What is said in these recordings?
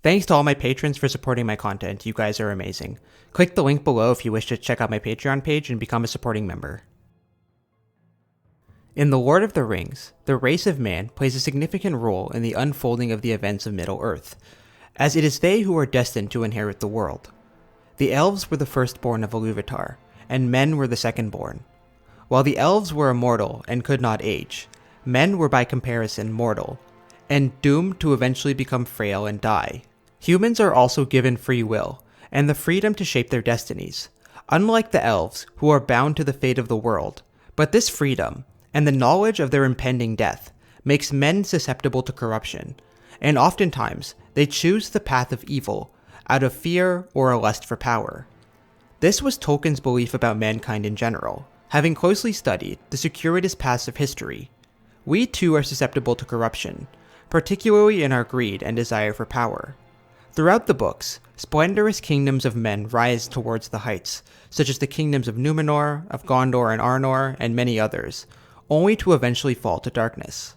Thanks to all my patrons for supporting my content, you guys are amazing. Click the link below if you wish to check out my Patreon page and become a supporting member. In The Lord of the Rings, the race of man plays a significant role in the unfolding of the events of Middle-earth, as it is they who are destined to inherit the world. The elves were the firstborn of Iluvatar, and men were the secondborn. While the elves were immortal and could not age, men were by comparison mortal, and doomed to eventually become frail and die. Humans are also given free will, and the freedom to shape their destinies, unlike the elves, who are bound to the fate of the world. But this freedom, and the knowledge of their impending death, makes men susceptible to corruption, and oftentimes they choose the path of evil out of fear or a lust for power. This was Tolkien's belief about mankind in general, having closely studied the circuitous paths of history. We too are susceptible to corruption, particularly in our greed and desire for power. Throughout the books, splendorous kingdoms of men rise towards the heights, such as the kingdoms of Numenor, of Gondor and Arnor, and many others, only to eventually fall to darkness.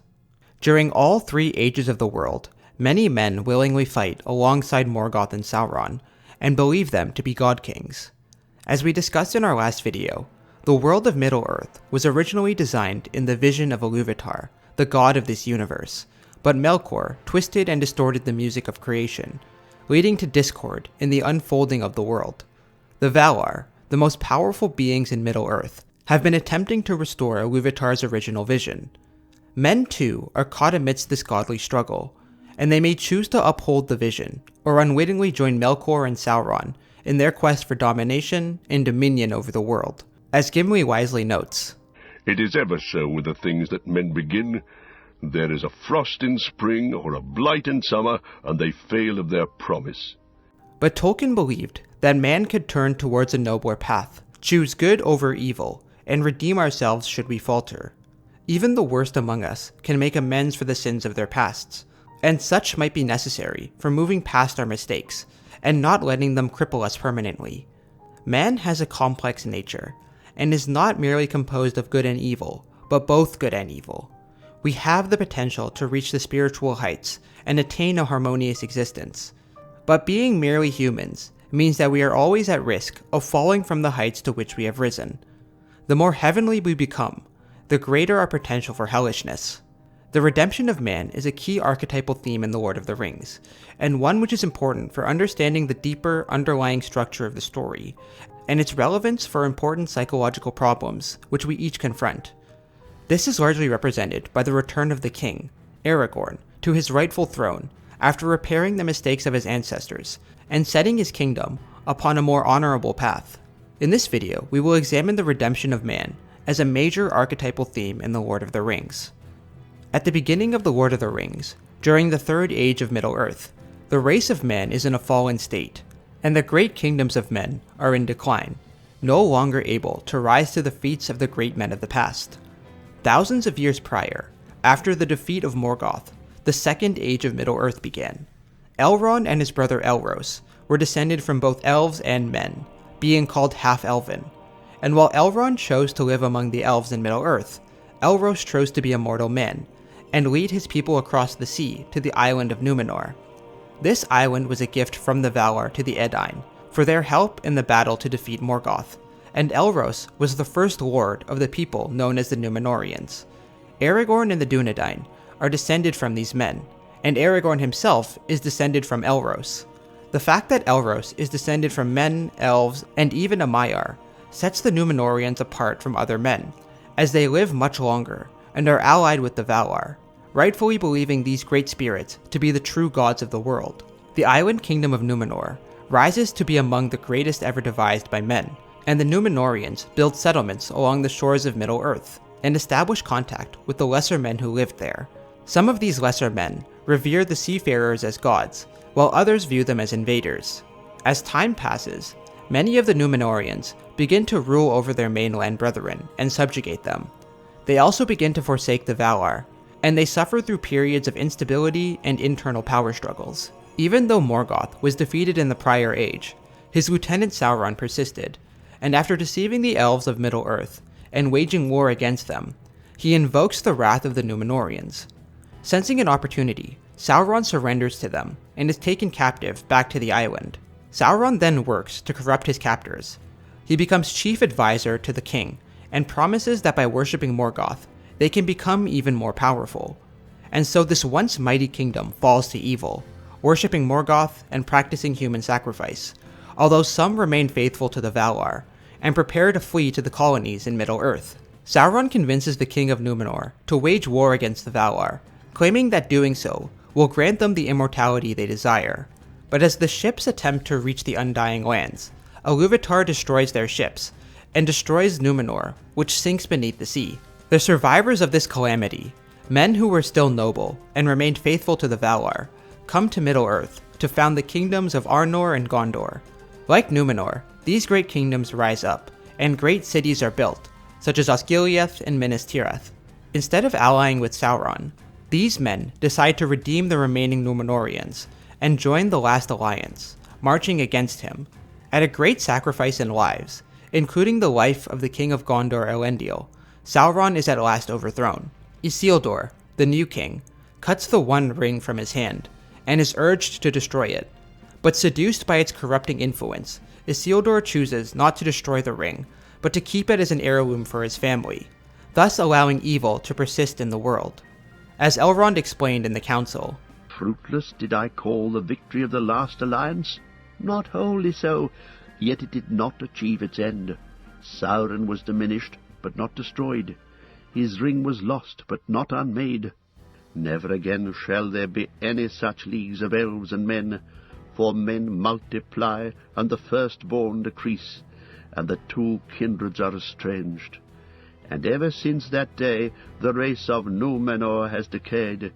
During all three ages of the world, many men willingly fight alongside Morgoth and Sauron, and believe them to be god-kings. As we discussed in our last video, the world of Middle-earth was originally designed in the vision of Iluvatar, the god of this universe, but Melkor twisted and distorted the music of creation, leading to discord in the unfolding of the world. The Valar, the most powerful beings in Middle-earth, have been attempting to restore Iluvatar's original vision. Men too are caught amidst this godly struggle, and they may choose to uphold the vision, or unwittingly join Melkor and Sauron in their quest for domination and dominion over the world. As Gimli wisely notes, "It is ever so with the things that men begin. There is a frost in spring or a blight in summer, and they fail of their promise." But Tolkien believed that man could turn towards a nobler path, choose good over evil, and redeem ourselves should we falter. Even the worst among us can make amends for the sins of their pasts, and such might be necessary for moving past our mistakes, and not letting them cripple us permanently. Man has a complex nature, and is not merely composed of good and evil, but both good and evil. We have the potential to reach the spiritual heights and attain a harmonious existence. But being merely humans means that we are always at risk of falling from the heights to which we have risen. The more heavenly we become, the greater our potential for hellishness. The redemption of man is a key archetypal theme in The Lord of the Rings, and one which is important for understanding the deeper underlying structure of the story, and its relevance for important psychological problems which we each confront. This is largely represented by the return of the king, Aragorn, to his rightful throne after repairing the mistakes of his ancestors and setting his kingdom upon a more honorable path. In this video, we will examine the redemption of man as a major archetypal theme in The Lord of the Rings. At the beginning of The Lord of the Rings, during the Third Age of Middle-earth, the race of man is in a fallen state, and the great kingdoms of men are in decline, no longer able to rise to the feats of the great men of the past. Thousands of years prior, after the defeat of Morgoth, the Second Age of Middle-earth began. Elrond and his brother Elros were descended from both elves and men, being called half-elven, and while Elrond chose to live among the elves in Middle-earth, Elros chose to be a mortal man, and lead his people across the sea to the island of Numenor. This island was a gift from the Valar to the Edain, for their help in the battle to defeat Morgoth, and Elros was the first lord of the people known as the Numenorians. Aragorn and the Dunedain are descended from these men, and Aragorn himself is descended from Elros. The fact that Elros is descended from men, elves, and even a Maiar sets the Numenorians apart from other men, as they live much longer and are allied with the Valar, rightfully believing these great spirits to be the true gods of the world. The island kingdom of Numenor rises to be among the greatest ever devised by men, and the Numenorians build settlements along the shores of Middle-earth, and establish contact with the lesser men who lived there. Some of these lesser men revere the seafarers as gods, while others view them as invaders. As time passes, many of the Numenorians begin to rule over their mainland brethren and subjugate them. They also begin to forsake the Valar, and they suffer through periods of instability and internal power struggles. Even though Morgoth was defeated in the prior age, his lieutenant Sauron persisted, and after deceiving the elves of Middle-earth and waging war against them, he invokes the wrath of the Numenorians. Sensing an opportunity, Sauron surrenders to them and is taken captive back to the island. Sauron then works to corrupt his captors. He becomes chief advisor to the king, and promises that by worshipping Morgoth, they can become even more powerful. And so this once mighty kingdom falls to evil, worshipping Morgoth and practicing human sacrifice, although some remain faithful to the Valar, and prepare to flee to the colonies in Middle-earth. Sauron convinces the king of Numenor to wage war against the Valar, claiming that doing so will grant them the immortality they desire. But as the ships attempt to reach the Undying Lands, Iluvatar destroys their ships, and destroys Numenor, which sinks beneath the sea. The survivors of this calamity, men who were still noble and remained faithful to the Valar, come to Middle-earth to found the kingdoms of Arnor and Gondor. Like Numenor, these great kingdoms rise up, and great cities are built, such as Osgiliath and Minas Tirith. Instead of allying with Sauron, these men decide to redeem the remaining Numenorians, and join the last alliance, marching against him. At a great sacrifice in lives, including the life of the king of Gondor Elendil, Sauron is at last overthrown. Isildur, the new king, cuts the One Ring from his hand, and is urged to destroy it. But seduced by its corrupting influence, Isildur chooses not to destroy the ring, but to keep it as an heirloom for his family, thus allowing evil to persist in the world. As Elrond explained in the council, "Fruitless did I call the victory of the last alliance? Not wholly so, yet it did not achieve its end. Sauron was diminished, but not destroyed. His ring was lost, but not unmade. Never again shall there be any such leagues of elves and men, for men multiply, and the firstborn decrease, and the two kindreds are estranged. And ever since that day the race of Numenor has decayed,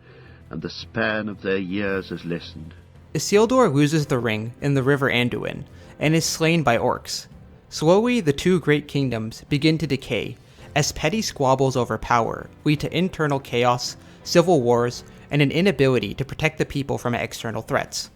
and the span of their years has lessened." Isildur loses the ring in the river Anduin, and is slain by orcs. Slowly, the two great kingdoms begin to decay, as petty squabbles over power lead to internal chaos, civil wars, and an inability to protect the people from external threats.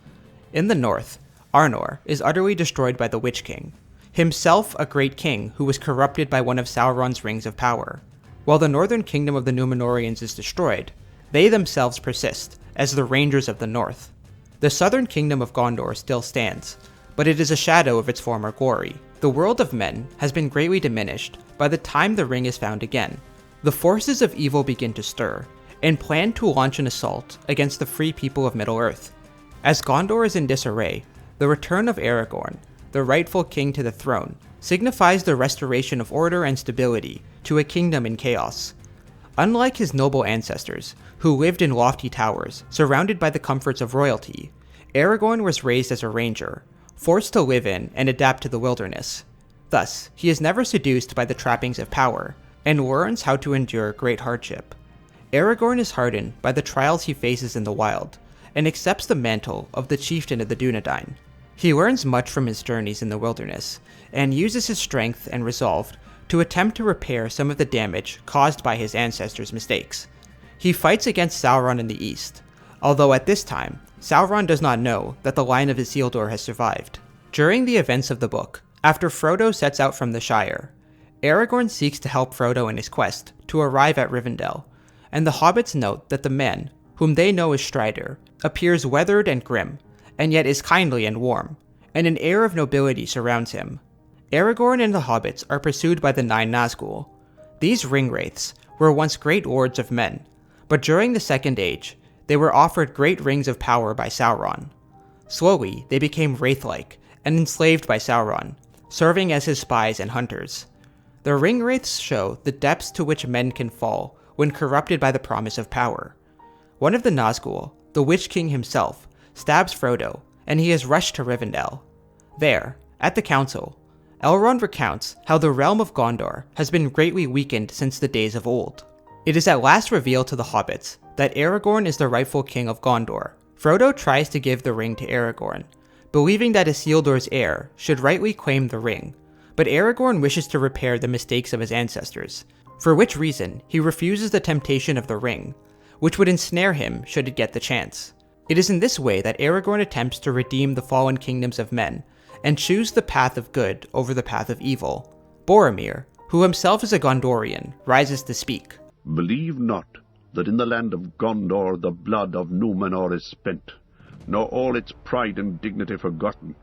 In the north, Arnor is utterly destroyed by the Witch King, himself a great king who was corrupted by one of Sauron's rings of power. While the northern kingdom of the Numenorians is destroyed, they themselves persist as the Rangers of the North. The southern kingdom of Gondor still stands, but it is a shadow of its former glory. The world of men has been greatly diminished by the time the ring is found again. The forces of evil begin to stir, and plan to launch an assault against the free people of Middle-earth. As Gondor is in disarray, the return of Aragorn, the rightful king to the throne, signifies the restoration of order and stability to a kingdom in chaos. Unlike his noble ancestors, who lived in lofty towers, surrounded by the comforts of royalty, Aragorn was raised as a ranger, forced to live in and adapt to the wilderness. Thus, he is never seduced by the trappings of power, and learns how to endure great hardship. Aragorn is hardened by the trials he faces in the wild, and accepts the mantle of the chieftain of the Dunedain. He learns much from his journeys in the wilderness, and uses his strength and resolve to attempt to repair some of the damage caused by his ancestors' mistakes. He fights against Sauron in the east, although at this time, Sauron does not know that the line of Isildur has survived. During the events of the book, after Frodo sets out from the Shire, Aragorn seeks to help Frodo in his quest to arrive at Rivendell, and the hobbits note that the man, whom they know as Strider, appears weathered and grim, and yet is kindly and warm, and an air of nobility surrounds him. Aragorn and the hobbits are pursued by the 9 Nazgul. These ringwraiths were once great lords of men, but during the Second Age, they were offered great rings of power by Sauron. Slowly, they became wraith-like, and enslaved by Sauron, serving as his spies and hunters. The ringwraiths show the depths to which men can fall when corrupted by the promise of power. One of the Nazgul, the Witch King himself, stabs Frodo, and he is rushed to Rivendell. There, at the council, Elrond recounts how the realm of Gondor has been greatly weakened since the days of old. It is at last revealed to the hobbits that Aragorn is the rightful king of Gondor. Frodo tries to give the ring to Aragorn, believing that Isildur's heir should rightly claim the ring, but Aragorn wishes to repair the mistakes of his ancestors, for which reason he refuses the temptation of the ring, which would ensnare him should it get the chance. It is in this way that Aragorn attempts to redeem the fallen kingdoms of men, and choose the path of good over the path of evil. Boromir, who himself is a Gondorian, rises to speak. "Believe not that in the land of Gondor the blood of Numenor is spent. nor all its pride and dignity forgotten.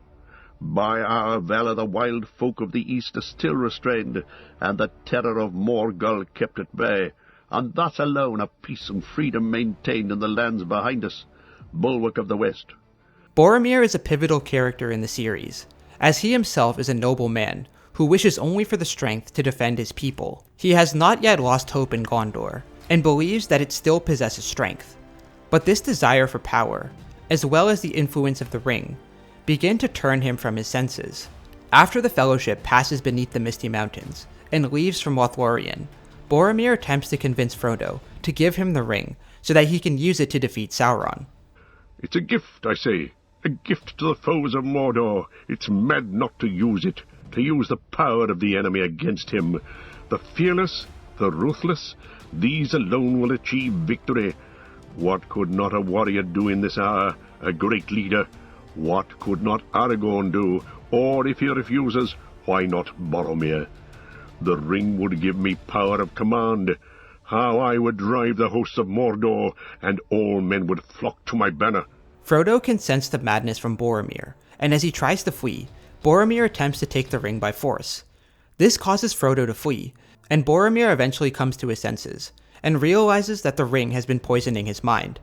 By our valour the wild folk of the east are still restrained, and the terror of Morgul kept at bay, and thus alone are peace and freedom maintained in the lands behind us, bulwark of the west. Boromir is a pivotal character in the series, as he himself is a noble man who wishes only for the strength to defend his people. He has not yet lost hope in Gondor, and believes that it still possesses strength. But this desire for power, as well as the influence of the ring, begin to turn him from his senses. After the Fellowship passes beneath the Misty Mountains and leaves from Lothlorien, Boromir attempts to convince Frodo to give him the ring so that he can use it to defeat Sauron. It's a gift, I say. A gift to the foes of Mordor. It's mad not to use it, to use the power of the enemy against him. The fearless, the ruthless, these alone will achieve victory. What could not a warrior do in this hour, a great leader? What could not Aragorn do? Or if he refuses, why not Boromir? The ring would give me power of command. How I would drive the hosts of Mordor, and all men would flock to my banner. Frodo can sense the madness from Boromir, and as he tries to flee, Boromir attempts to take the ring by force. This causes Frodo to flee, and Boromir eventually comes to his senses, and realizes that the ring has been poisoning his mind.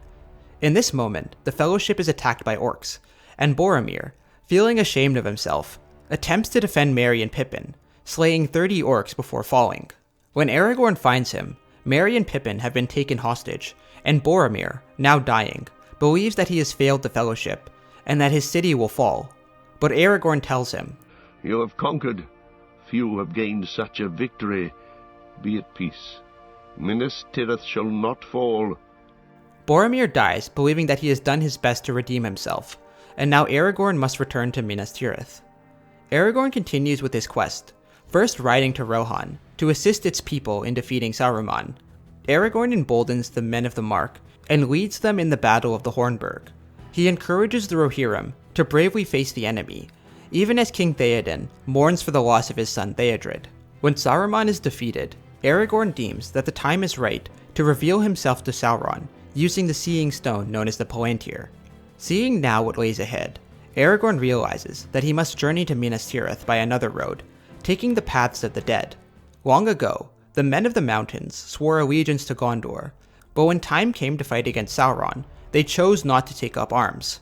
In this moment, the Fellowship is attacked by orcs, and Boromir, feeling ashamed of himself, attempts to defend Merry and Pippin, slaying 30 orcs before falling. When Aragorn finds him, Merry and Pippin have been taken hostage, and Boromir, now dying, believes that he has failed the Fellowship, and that his city will fall. But Aragorn tells him, You have conquered. Few have gained such a victory. Be at peace. Minas Tirith shall not fall. Boromir dies, believing that he has done his best to redeem himself, and now Aragorn must return to Minas Tirith. Aragorn continues with his quest, first riding to Rohan to assist its people in defeating Saruman. Aragorn emboldens the men of the Mark and leads them in the Battle of the Hornburg. He encourages the Rohirrim to bravely face the enemy, even as King Theoden mourns for the loss of his son Theodred. When Saruman is defeated, Aragorn deems that the time is right to reveal himself to Sauron using the Seeing Stone known as the Palantir. Seeing now what lays ahead, Aragorn realizes that he must journey to Minas Tirith by another road, taking the paths of the dead. Long ago, the men of the mountains swore allegiance to Gondor, but when time came to fight against Sauron, they chose not to take up arms.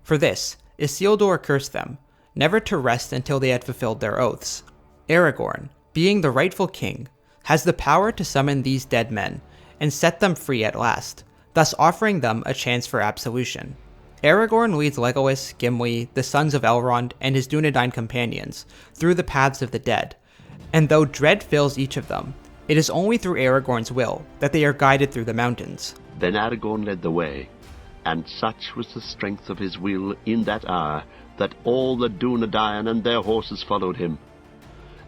For this, Isildur cursed them, never to rest until they had fulfilled their oaths. Aragorn, being the rightful king, has the power to summon these dead men and set them free at last, thus offering them a chance for absolution. Aragorn leads Legolas, Gimli, the sons of Elrond, and his Dunedain companions through the paths of the dead, and though dread fills each of them, it is only through Aragorn's will that they are guided through the mountains. Then Aragorn led the way, and such was the strength of his will in that hour that all the Dunedain and their horses followed him.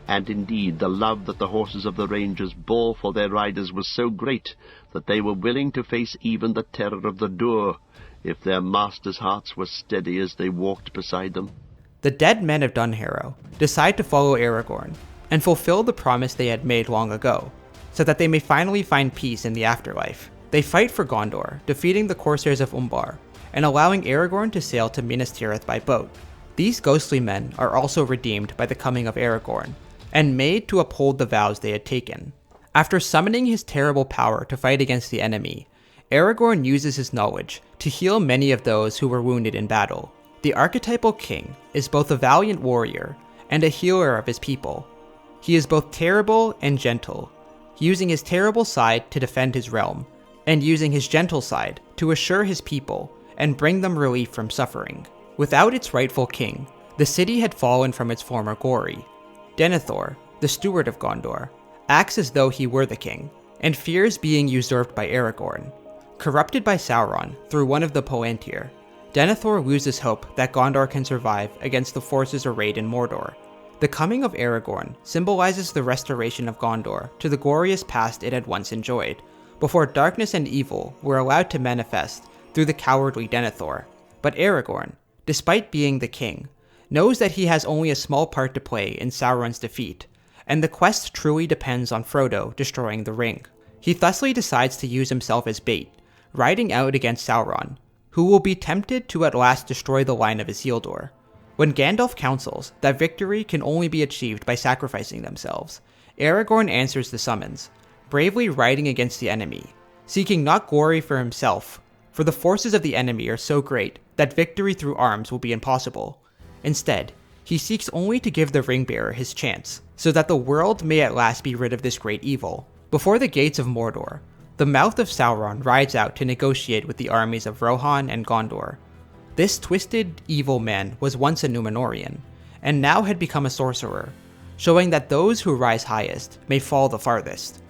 And indeed the love that the horses of the Rangers bore for their riders was so great that they were willing to face even the terror of the Dur, if their masters' hearts were steady as they walked beside them. The dead men of Dunharrow decide to follow Aragorn and fulfill the promise they had made long ago, so that they may finally find peace in the afterlife. They fight for Gondor, defeating the Corsairs of Umbar, and allowing Aragorn to sail to Minas Tirith by boat. These ghostly men are also redeemed by the coming of Aragorn, and made to uphold the vows they had taken. After summoning his terrible power to fight against the enemy, Aragorn uses his knowledge to heal many of those who were wounded in battle. The archetypal king is both a valiant warrior and a healer of his people. He is both terrible and gentle, using his terrible side to defend his realm, and using his gentle side to assure his people and bring them relief from suffering. Without its rightful king, the city had fallen from its former glory. Denethor, the steward of Gondor, acts as though he were the king, and fears being usurped by Aragorn. Corrupted by Sauron through one of the Palantir, Denethor loses hope that Gondor can survive against the forces arrayed in Mordor. The coming of Aragorn symbolizes the restoration of Gondor to the glorious past it had once enjoyed, before darkness and evil were allowed to manifest through the cowardly Denethor. But Aragorn, despite being the king, knows that he has only a small part to play in Sauron's defeat, and the quest truly depends on Frodo destroying the ring. He thusly decides to use himself as bait, riding out against Sauron, who will be tempted to at last destroy the line of Isildur. When Gandalf counsels that victory can only be achieved by sacrificing themselves, Aragorn answers the summons, bravely riding against the enemy, seeking not glory for himself, for the forces of the enemy are so great that victory through arms will be impossible. Instead, he seeks only to give the ring-bearer his chance, so that the world may at last be rid of this great evil. Before the gates of Mordor, the mouth of Sauron rides out to negotiate with the armies of Rohan and Gondor. This twisted, evil man was once a Numenorian, and now had become a sorcerer, showing that those who rise highest may fall the farthest.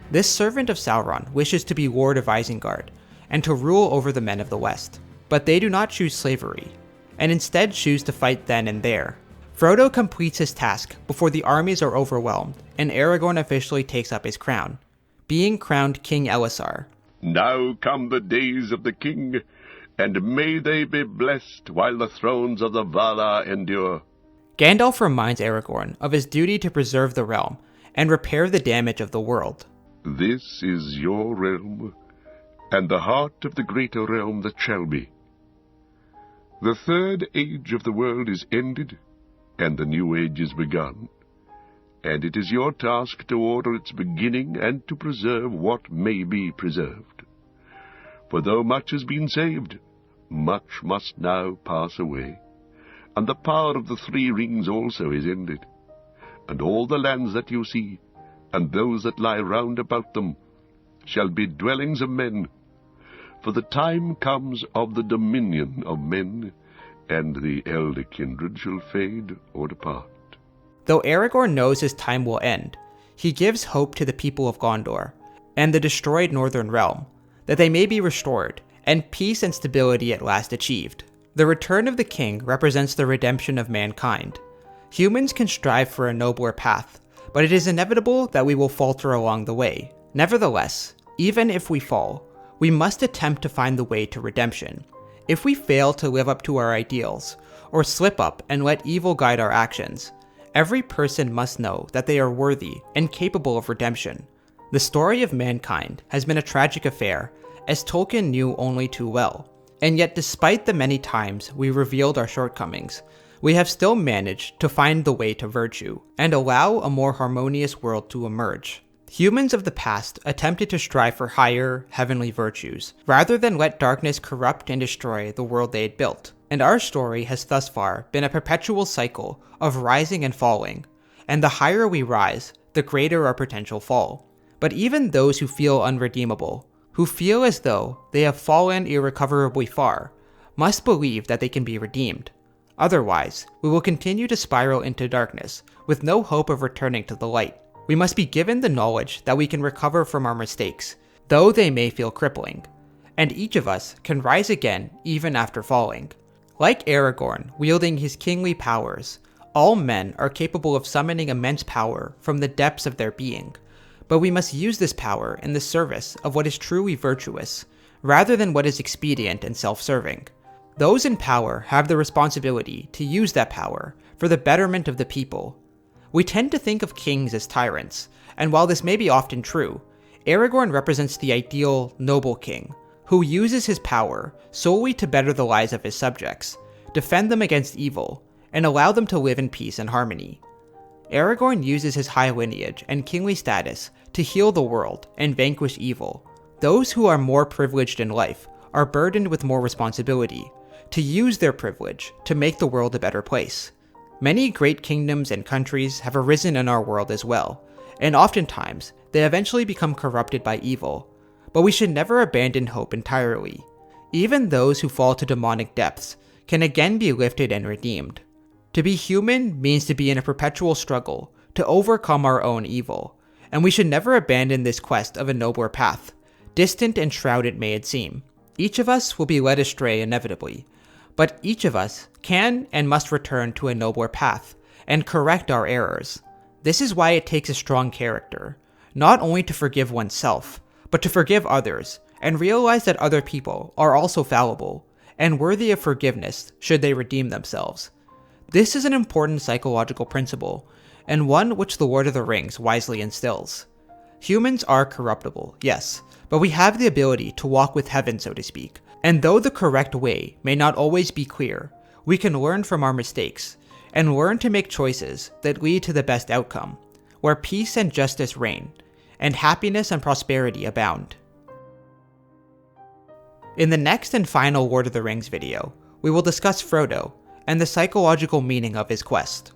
This servant of Sauron wishes to be Lord of Isengard, and to rule over the men of the West, but they do not choose slavery, and instead choose to fight then and there. Frodo completes his task before the armies are overwhelmed, and Aragorn officially takes up his crown, being crowned King Elessar. Now come the days of the king, and may they be blessed while the thrones of the Valar endure. Gandalf reminds Aragorn of his duty to preserve the realm and repair the damage of the world. This is your realm, and the heart of the greater realm that shall be. The third age of the world is ended, and the new age is begun, and it is your task to order its beginning and to preserve what may be preserved. For though much has been saved, much must now pass away, and the power of the three rings also is ended, and all the lands that you see, and those that lie round about them, shall be dwellings of men. For the time comes of the dominion of men, and the elder kindred shall fade or depart. Though Aragorn knows his time will end, he gives hope to the people of Gondor, and the destroyed northern realm, that they may be restored, and peace and stability at last achieved. The return of the king represents the redemption of mankind. Humans can strive for a nobler path, but it is inevitable that we will falter along the way. Nevertheless, even if we fall, we must attempt to find the way to redemption. If we fail to live up to our ideals, or slip up and let evil guide our actions, every person must know that they are worthy and capable of redemption. The story of mankind has been a tragic affair, as Tolkien knew only too well, and yet despite the many times we revealed our shortcomings, we have still managed to find the way to virtue, and allow a more harmonious world to emerge. Humans of the past attempted to strive for higher, heavenly virtues, rather than let darkness corrupt and destroy the world they had built. And our story has thus far been a perpetual cycle of rising and falling, and the higher we rise, the greater our potential fall. But even those who feel unredeemable, who feel as though they have fallen irrecoverably far, must believe that they can be redeemed. Otherwise, we will continue to spiral into darkness, with no hope of returning to the light. We must be given the knowledge that we can recover from our mistakes, though they may feel crippling, and each of us can rise again even after falling. Like Aragorn wielding his kingly powers, all men are capable of summoning immense power from the depths of their being, but we must use this power in the service of what is truly virtuous, rather than what is expedient and self-serving. Those in power have the responsibility to use that power for the betterment of the people. We tend to think of kings as tyrants, and while this may be often true, Aragorn represents the ideal noble king, who uses his power solely to better the lives of his subjects, defend them against evil, and allow them to live in peace and harmony. Aragorn uses his high lineage and kingly status to heal the world and vanquish evil. Those who are more privileged in life are burdened with more responsibility, to use their privilege to make the world a better place. Many great kingdoms and countries have arisen in our world as well, and oftentimes they eventually become corrupted by evil, but we should never abandon hope entirely. Even those who fall to demonic depths can again be lifted and redeemed. To be human means to be in a perpetual struggle to overcome our own evil, and we should never abandon this quest of a nobler path, distant and shrouded may it seem. Each of us will be led astray inevitably, but each of us can and must return to a nobler path and correct our errors. This is why it takes a strong character, not only to forgive oneself, but to forgive others and realize that other people are also fallible and worthy of forgiveness should they redeem themselves. This is an important psychological principle, and one which the Lord of the Rings wisely instills. Humans are corruptible, yes, but we have the ability to walk with heaven, so to speak, And though the correct way may not always be clear, we can learn from our mistakes, and learn to make choices that lead to the best outcome, where peace and justice reign, and happiness and prosperity abound. In the next and final Lord of the Rings video, we will discuss Frodo and the psychological meaning of his quest.